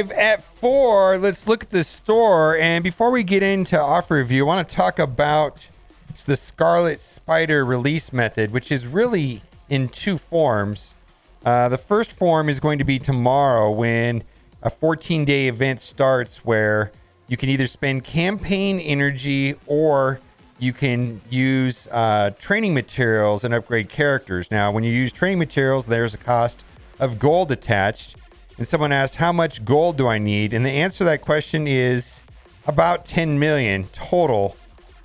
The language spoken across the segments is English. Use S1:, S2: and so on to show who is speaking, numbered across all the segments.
S1: 5 at 4. Let's look at the store. And before we get into offer review, I want to talk about the Scarlet Spider release method, which is really in two forms. The first form is going to be tomorrow when a 14-day event starts where you can either spend campaign energy or you can use training materials and upgrade characters. Now, when you use training materials, there's a cost of gold attached. And someone asked, how much gold do I need? And the answer to that question is about 10 million total.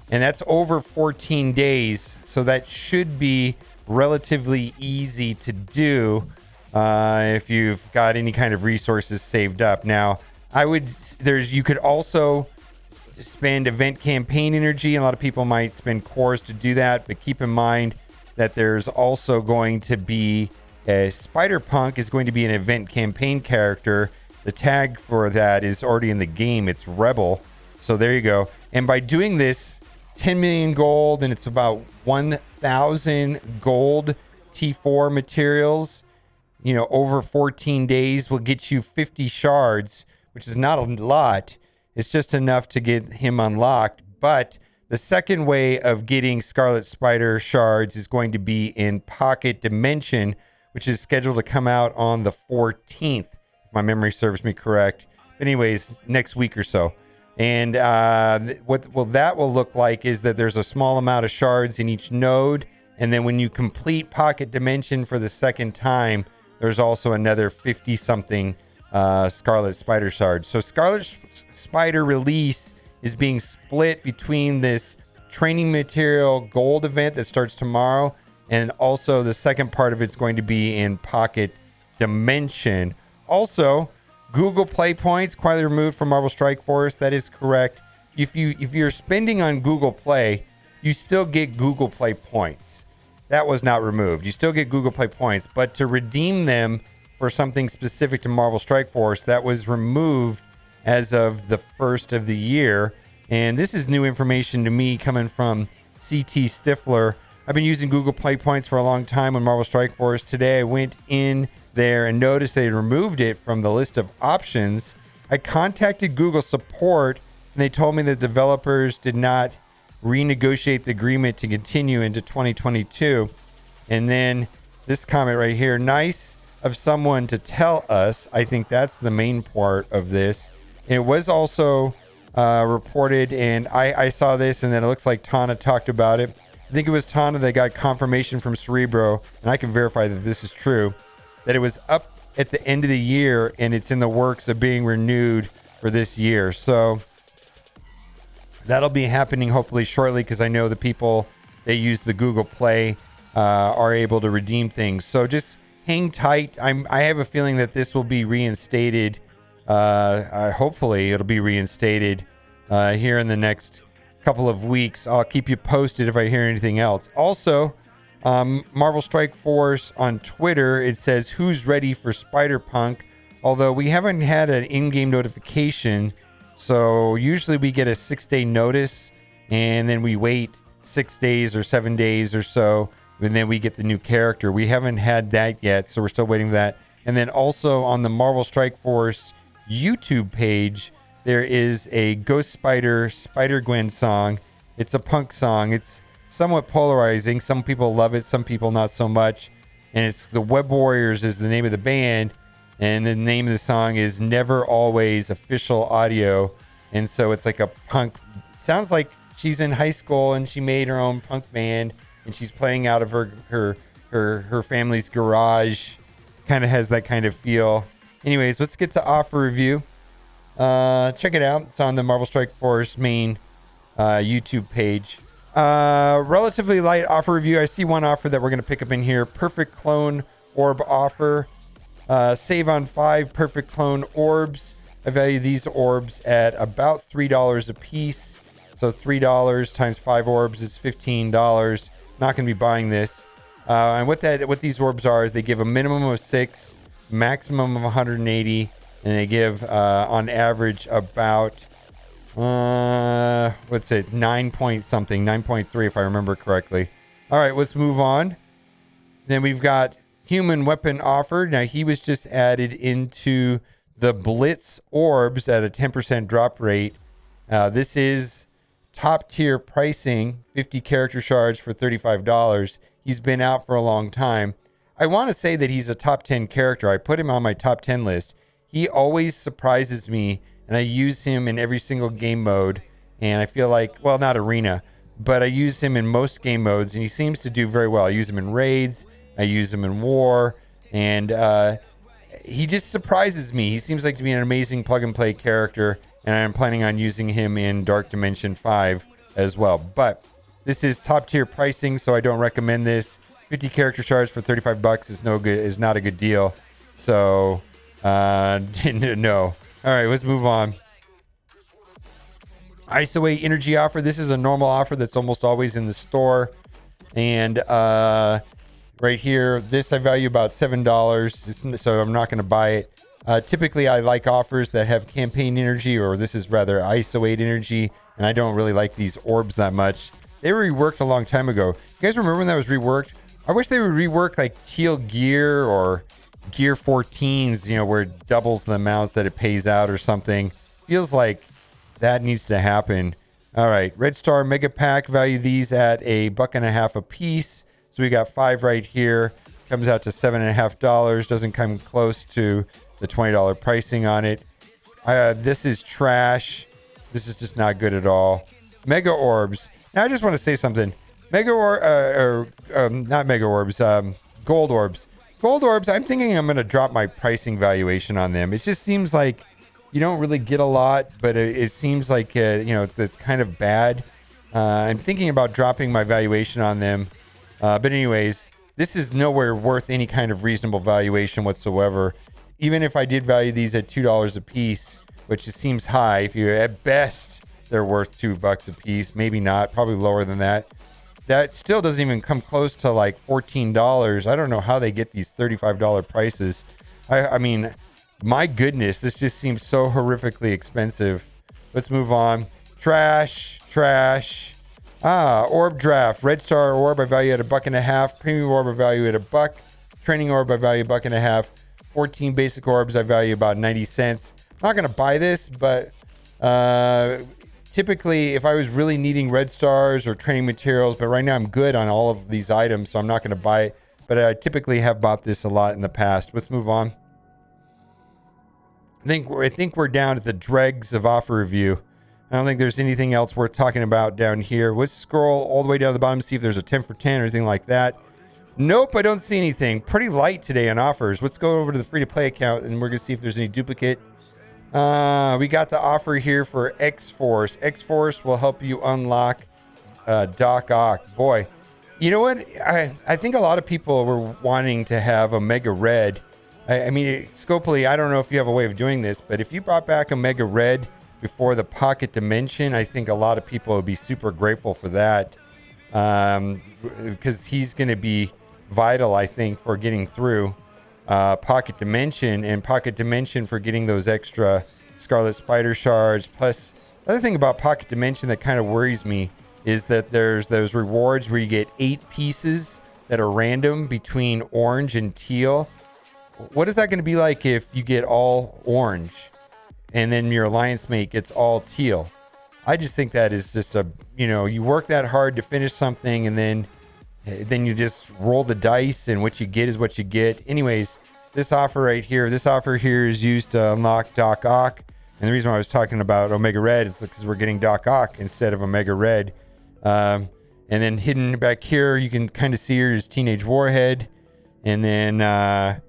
S1: And that's over 14 days. So that should be relatively easy to do if you've got any kind of resources saved up. Now, you could also spend event campaign energy. A lot of people might spend cores to do that, but keep in mind that there's also going to be Spider-Punk is going to be an event campaign character. The tag for that is already in the game. It's Rebel. So there you go. And by doing this, 10 million gold, and it's about 1,000 gold T4 materials, over 14 days will get you 50 shards, which is not a lot. It's just enough to get him unlocked. But the second way of getting Scarlet Spider shards is going to be in Pocket Dimension, which is scheduled to come out on the 14th, if my memory serves me correct. But anyways, next week or so. And what that will look like is that there's a small amount of shards in each node. And then when you complete Pocket Dimension for the second time, there's also another 50-something Scarlet Spider shards. So Scarlet Spider release is being split between this training material gold event that starts tomorrow, and also the second part of it's going to be in Pocket Dimension. Also, Google Play points quietly removed from Marvel Strike Force. That is correct. If you're spending on Google Play, you still get Google Play points. That was not removed. You still get Google Play points, but to redeem them for something specific to Marvel Strike Force, that was removed as of the first of the year. And this is new information to me coming from CT Stifler. I've been using Google Play points for a long time on Marvel Strike Force. Today I went in there and noticed they removed it from the list of options. I contacted Google support and they told me that developers did not renegotiate the agreement to continue into 2022. And then this comment right here, nice of someone to tell us. I think that's the main part of this. And it was also reported, and I saw this, and then it looks like Tana talked about it. I think it was Tana that got confirmation from Cerebro, and I can verify that this is true, that it was up at the end of the year, and it's in the works of being renewed for this year. So that'll be happening hopefully shortly, because I know the people that use the Google Play are able to redeem things. So just hang tight. I have a feeling that this will be reinstated. Hopefully it'll be reinstated here in the next couple of weeks. I'll keep you posted if I hear anything else. Also, Marvel Strike Force on Twitter, it says, who's ready for Spider-Punk? Although we haven't had an in-game notification, so usually we get a 6-day notice, and then we wait 6 days or 7 days or so, and then we get the new character. We haven't had that yet, so we're still waiting for that. And then also on the Marvel Strike Force YouTube page, there is a Ghost Spider-Gwen song. It's a punk song. It's somewhat polarizing. Some people love it, some people not so much. And it's the Web Warriors is the name of the band, and the name of the song is Never Always Official Audio. And so it's like a punk. Sounds like she's in high school and she made her own punk band, and she's playing out of her family's garage. Kind of has that kind of feel. Anyways, let's get to offer review. Check it out. It's on the Marvel Strike Force main YouTube page. Relatively light offer review. I see one offer that we're going to pick up in here. Perfect Clone Orb offer. Save on 5 Perfect Clone Orbs. I value these orbs at about $3 a piece. So $3 times 5 orbs is $15. Not going to be buying this. And what these orbs are is they give a minimum of 6, maximum of 180, and they give on average about 9 point something, 9.3 if I remember correctly. All right, let's move on. Then we've got Human Weapon offer. Now he was just added into the Blitz orbs at a 10% drop rate. This is top tier pricing, 50 character shards for $35. He's been out for a long time. I want to say that he's a top 10 character. I put him on my top 10 list. He always surprises me, and I use him in every single game mode. And I feel like, well, not arena, but I use him in most game modes, and he seems to do very well. I use him in raids, I use him in war, and he just surprises me. He seems like to be an amazing plug and play character, and I'm planning on using him in Dark Dimension 5 as well. But this is top tier pricing, so I don't recommend this. 50 character shards for $35 is not a good deal. So no. All right, let's move on. Isoate energy offer. This is a normal offer that's almost always in the store. And right here, this I value about $7. So I'm not going to buy it. Typically, I like offers that have campaign energy, or this is rather Isoate energy. And I don't really like these orbs that much. They were reworked a long time ago. You guys remember when that was reworked? I wish they would rework like Teal Gear or Gear 14s, you know, where it doubles the amounts that it pays out or something. Feels like that needs to happen. All right, Red Star Mega Pack, value these at $1.50 a piece. So we got 5 right here. Comes out to $7.50. Doesn't come close to the $20 pricing on it. This is trash. This is just not good at all. Mega Orbs. Now I just want to say something. Not Mega Orbs. Gold Orbs. Gold Orbs, I'm thinking I'm going to drop my pricing valuation on them. It just seems like you don't really get a lot, but it seems like, it's kind of bad. I'm thinking about dropping my valuation on them. But anyways, this is nowhere worth any kind of reasonable valuation whatsoever. Even if I did value these at $2 a piece, which it seems high, if you at best, they're worth $2 a piece. Maybe not, probably lower than that. That still doesn't even come close to like $14. I don't know how they get these $35 prices. I mean, my goodness, this just seems so horrifically expensive. Let's move on. Trash. Orb Draft. Red Star Orb, I value at $1.50. Premium Orb, I value at $1. Training Orb, I value $1.50. 14 basic orbs, I value about 90 cents. I'm not going to buy this, but typically, if I was really needing red stars or training materials, but right now I'm good on all of these items, so I'm not going to buy it. But I typically have bought this a lot in the past. Let's move on. I think we're down at the dregs of offer review. I don't think there's anything else worth talking about down here. Let's scroll all the way down to the bottom to see if there's a 10 for 10 or anything like that. Nope, I don't see anything. Pretty light today on offers. Let's go over to the free-to-play account, and we're going to see if there's any duplicate. We got the offer here for X-Force. X-Force will help you unlock Doc Ock. Boy, you know what? I think a lot of people were wanting to have a Mega Red. I mean, Scopely, I don't know if you have a way of doing this, but if you brought back a Mega Red before the Pocket Dimension, I think a lot of people would be super grateful for that. Because he's going to be vital, I think, for getting through Pocket Dimension, and Pocket Dimension for getting those extra Scarlet Spider shards. Plus, the other thing about Pocket Dimension that kind of worries me is that there's those rewards where you get 8 pieces that are random between orange and teal. What is that going to be like if you get all orange and then your alliance mate gets all teal? I just think that is just you work that hard to finish something, and then you just roll the dice, and what you get is what you get. Anyways, this offer here is used to unlock Doc Ock. And the reason why I was talking about Omega Red is because we're getting Doc Ock instead of Omega Red. And then hidden back here, you can kind of see here is Teenage Warhead. And then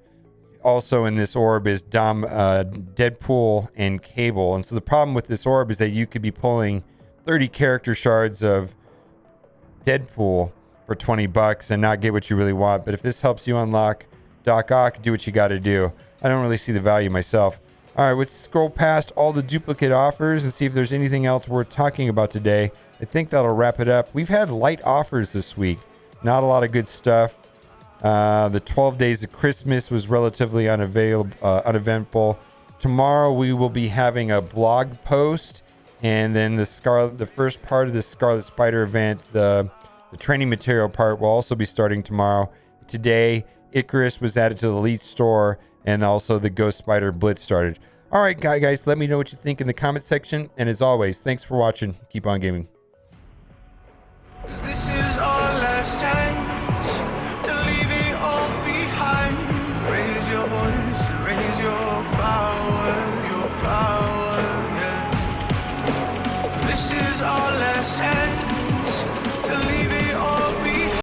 S1: also in this orb is Deadpool and Cable. And so the problem with this orb is that you could be pulling 30 character shards of Deadpool for $20 and not get what you really want. But if this helps you unlock Doc Ock, do what you got to do. I don't really see the value myself. All right, let's scroll past all the duplicate offers and see if there's anything else worth talking about today. I think that'll wrap it up. We've had light offers this week. Not a lot of good stuff. The 12 Days of Christmas was relatively uneventful. Tomorrow we will be having a blog post, and then the first part of the Scarlet Spider event, the training material part, will also be starting tomorrow. Today, Icarus was added to the Elite Store, and also the Ghost Spider Blitz started. All right, guys, let me know what you think in the comment section. And as always, thanks for watching. Keep on gaming.